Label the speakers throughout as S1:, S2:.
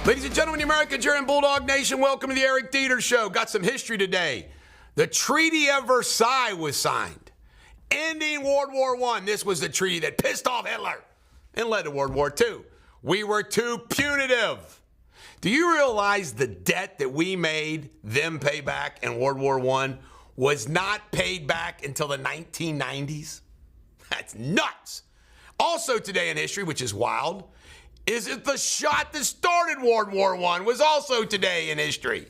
S1: Ladies and gentlemen, the Americans here in Bulldog Nation, welcome to the Eric Deters Show. Got some history today. The Treaty of Versailles was signed, ending World War I. This was the treaty that pissed off Hitler and led to World War II. We were too punitive. Do you realize the debt that we made them pay back in World War I was not paid back until the 1990s? That's nuts. Also today in history, which is wild, is that the shot that started World War I was also today in history.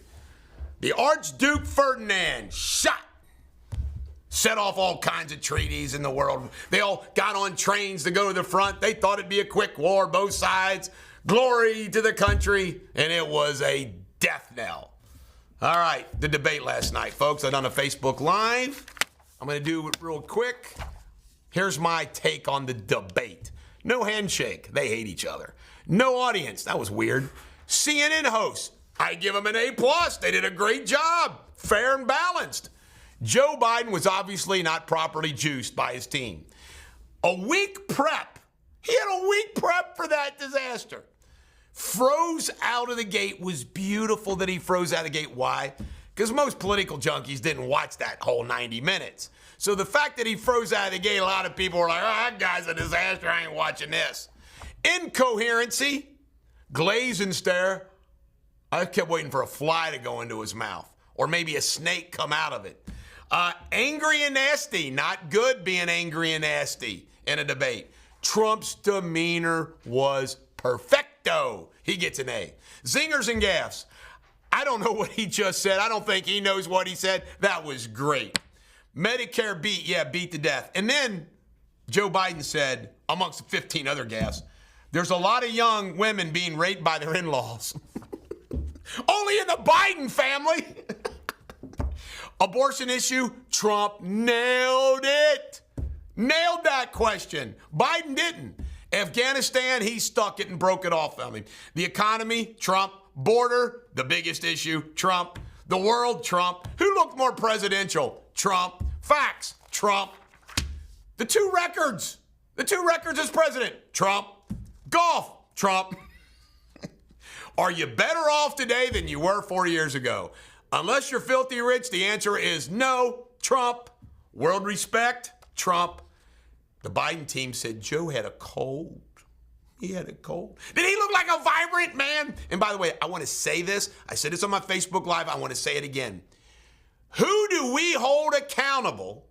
S1: The Archduke Ferdinand shot. Set off all kinds of treaties in the world. They all got on trains to go to the front. They thought it'd be a quick war, both sides. Glory to the country. And it was a death knell. All right, the debate last night, folks. I done a Facebook Live. I'm going to do it real quick. Here's my take on the debate. No handshake. They hate each other. No audience. That was weird. CNN hosts. I give them an A+. They did a great job. Fair and balanced. Joe Biden was obviously not properly juiced by his team. A week prep. He had a week prep for that disaster. Froze out of the gate. Was beautiful that he froze out of the gate. Why? Because most political junkies didn't watch that whole 90 minutes. So the fact that he froze out of the gate, a lot of people were like, oh, that guy's a disaster. I ain't watching this. Incoherency. Glaze and stare. I kept waiting for a fly to go into his mouth. Or maybe a snake come out of it. Angry and nasty. Not good being angry and nasty in a debate. Trump's demeanor was perfecto. He gets an A. Zingers and gaffes. I don't know what he just said. I don't think he knows what he said. That was great. Medicare beat to death. And then Joe Biden said, amongst the 15 other gaffes, there's a lot of young women being raped by their in-laws. Only in the Biden family. Abortion issue, Trump nailed it. Nailed that question. Biden didn't. Afghanistan, he stuck it and broke it off on him. The economy, Trump. Border, the biggest issue, Trump. The world, Trump. Who looked more presidential? Trump. Facts, Trump. The two records as president, Trump. Golf, Trump. Are you better off today than you were 4 years ago? Unless you're filthy rich, the answer is no, Trump. World respect, Trump. The Biden team said Joe had a cold. He had a cold. Did he look like a vibrant man? And by the way, I want to say this. I said this on my Facebook Live. I want to say it again. Who do we hold accountable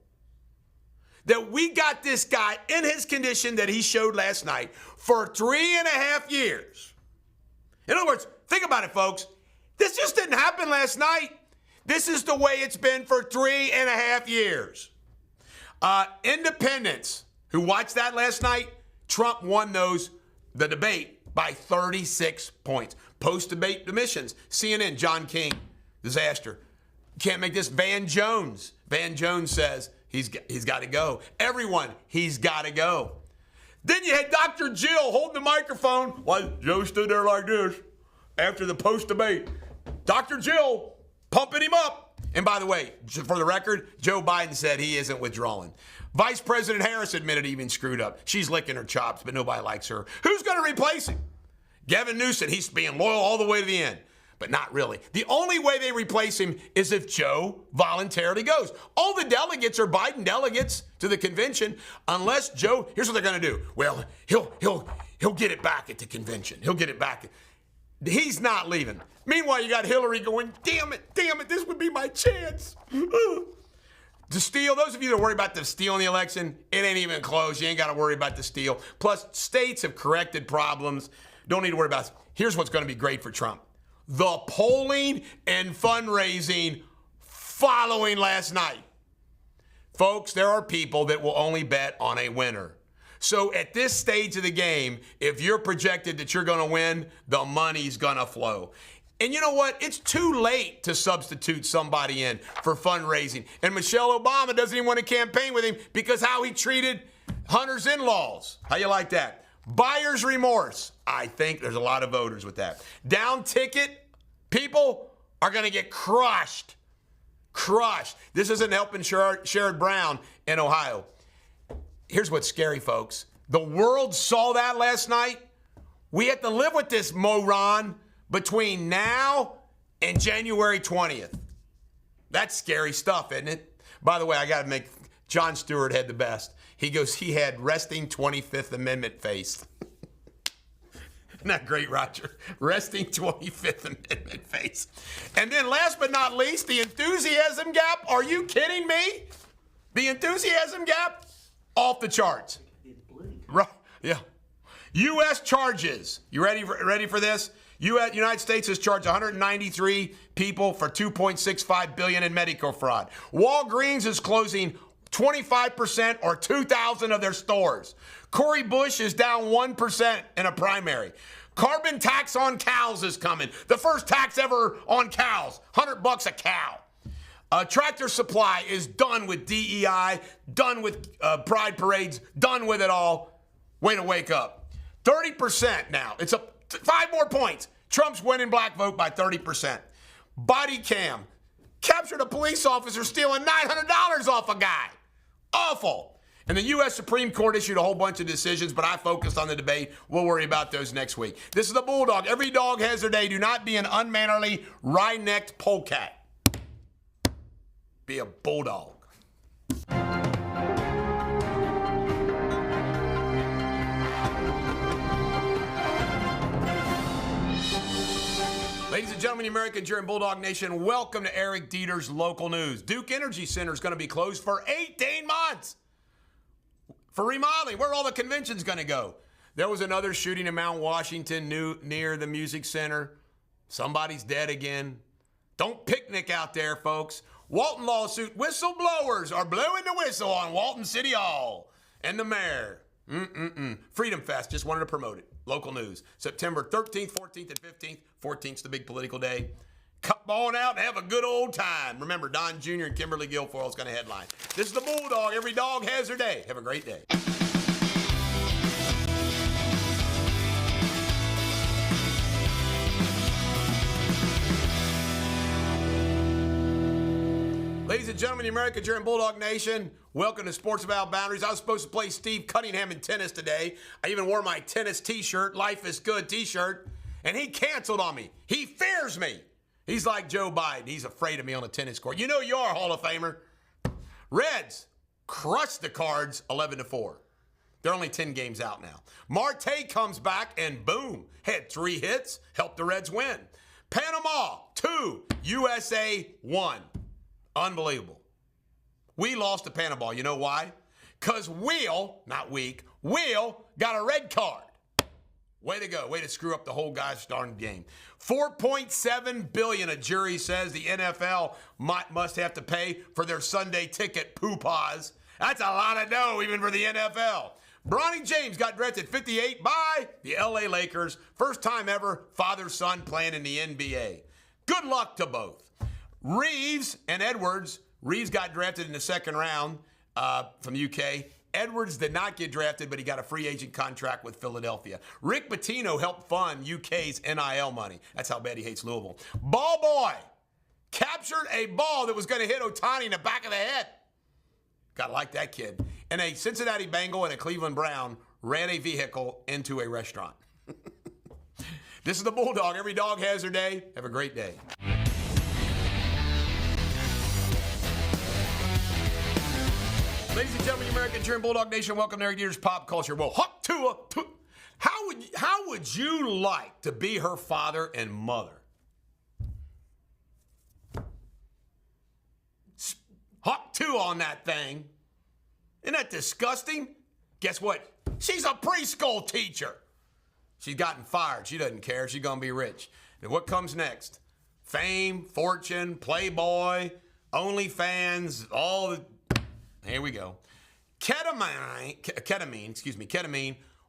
S1: that we got this guy in his condition that he showed last night for 3.5 years? In other words, think about it, folks. This just didn't happen last night. This is the way it's been for 3.5 years. Independents who watched that last night, Trump won the debate by 36 points. Post-debate emissions, CNN, John King, disaster. Can't make this. Van Jones says he's got to go. Everyone, he's got to go. Then you had Dr. Jill holding the microphone while Joe stood there like this after the post-debate. Dr. Jill pumping him up. And by the way, for the record, Joe Biden said he isn't withdrawing. Vice President Harris admitted he even screwed up. She's licking her chops, but nobody likes her. Who's going to replace him? Gavin Newsom, he's being loyal all the way to the end. But not really. The only way they replace him is if Joe voluntarily goes. All the delegates are Biden delegates to the convention, unless Joe, here's what they're going to do. Well, he'll get it back at the convention. He'll get it back. He's not leaving. Meanwhile, you got Hillary going, damn it, this would be my chance. To steal, those of you that worry about the steal in the election, it ain't even close. You ain't got to worry about the steal. Plus, states have corrected problems. Don't need to worry about it. Here's what's going to be great for Trump. The polling and fundraising following last night. Folks, there are people that will only bet on a winner. So at this stage of the game, if you're projected that you're going to win, the money's going to flow. And you know what? It's too late to substitute somebody in for fundraising. And Michelle Obama doesn't even want to campaign with him because how he treated Hunter's in-laws. How you like that? Buyer's remorse. I think there's a lot of voters with that. Down ticket, people are going to get crushed. Crushed. This isn't helping Sherrod Brown in Ohio. Here's what's scary, folks. The world saw that last night. We had to live with this moron, between now and January 20th. That's scary stuff, isn't it? By the way, I got to make Jon Stewart had the best. He goes, he had resting 25th Amendment face. Isn't that great, Roger? Resting 25th Amendment face. And then last but not least, the enthusiasm gap. Are you kidding me? The enthusiasm gap, off the charts. Right, yeah. U.S. charges. You ready for this? United States has charged 193 people for $2.65 billion in Medicare fraud. Walgreens is closing 25% or 2,000 of their stores. Cory Bush is down 1% in a primary. Carbon tax on cows is coming. The first tax ever on cows, $100 a cow. Tractor Supply is done with DEI, done with pride parades, done with it all. Way to wake up. 30% now. It's up 5 more points. Trump's winning black vote by 30%. Body cam. Captured a police officer stealing $900 off a guy. Awful. And the U.S. Supreme Court issued a whole bunch of decisions, but I focused on the debate. We'll worry about those next week. This is the Bulldog. Every dog has their day. Do not be an unmannerly, wry-necked polecat. Be a bulldog. Ladies and gentlemen, the Americans here in Bulldog Nation, welcome to Eric Deters Local News. Duke Energy Center is going to be closed for 18 months for remodeling. Where are all the conventions going to go? There was another shooting in Mount Washington near the Music Center. Somebody's dead again. Don't picnic out there, folks. Walton lawsuit. Whistleblowers are blowing the whistle on Walton City Hall and the mayor. Freedom Fest, just wanted to promote it. Local news. September 13th, 14th, and 15th. 14th's the big political day. Come on out and have a good old time. Remember, Don Jr. and Kimberly Guilfoyle is going to headline. This is the Bulldog. Every dog has their day. Have a great day. Ladies and gentlemen, the Americans here in Bulldog Nation, welcome to Sports Without Boundaries. I was supposed to play Steve Cunningham in tennis today. I even wore my tennis t-shirt, Life is Good t-shirt, and he canceled on me. He fears me. He's like Joe Biden. He's afraid of me on a tennis court. You know you are, Hall of Famer. Reds crushed the Cards 11-4. They're only 10 games out now. Marte comes back and boom, had 3 hits, helped the Reds win. Panama 2, USA 1. Unbelievable. We lost to Panama. You know why? Because Will, not Weak, Will got a red card. Way to go. Way to screw up the whole gosh darn game. $4.7 billion, a jury says the NFL must have to pay for their Sunday ticket poo-paws. That's a lot of dough even for the NFL. Bronny James got drafted 58 by the LA Lakers. First time ever father-son playing in the NBA. Good luck to both. Reeves and Edwards. Reeves got drafted in the second round from the UK. Edwards did not get drafted, but he got a free agent contract with Philadelphia. Rick Pitino helped fund UK's NIL money. That's how bad he hates Louisville. Ball boy captured a ball that was going to hit Ohtani in the back of the head. Gotta like that kid. And a Cincinnati Bengal and a Cleveland Brown ran a vehicle into a restaurant. This is the Bulldog. Every dog has their day. Have a great day. Ladies and gentlemen, Americans here in Bulldog Nation, welcome to Eric Deters Pop Culture. Well, how would you like to be her father and mother? Hawk 2 on that thing. Isn't that disgusting? Guess what? She's a preschool teacher. She's gotten fired. She doesn't care. She's going to be rich. And what comes next? Fame, fortune, Playboy, OnlyFans, all the... Here we go. Ketamine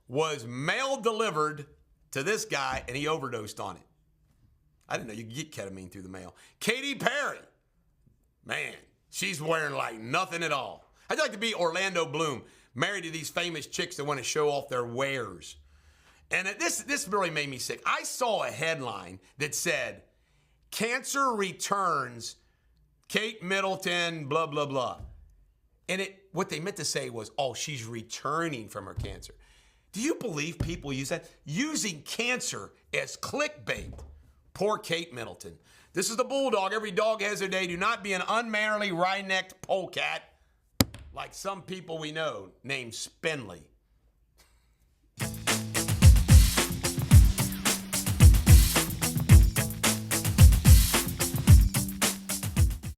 S1: was mail delivered to this guy, and he overdosed on it. I didn't know you could get ketamine through the mail. Katy Perry. Man, she's wearing like nothing at all. I'd like to be Orlando Bloom, married to these famous chicks that want to show off their wares. And this really made me sick. I saw a headline that said, "Cancer returns, Kate Middleton, blah, blah, blah." And what they meant to say was, oh, she's returning from her cancer. Do you believe people use that? Using cancer as clickbait. Poor Kate Middleton. This is the Bulldog. Every dog has their day. Do not be an unmannerly, wry-necked polecat like some people we know named Spindley.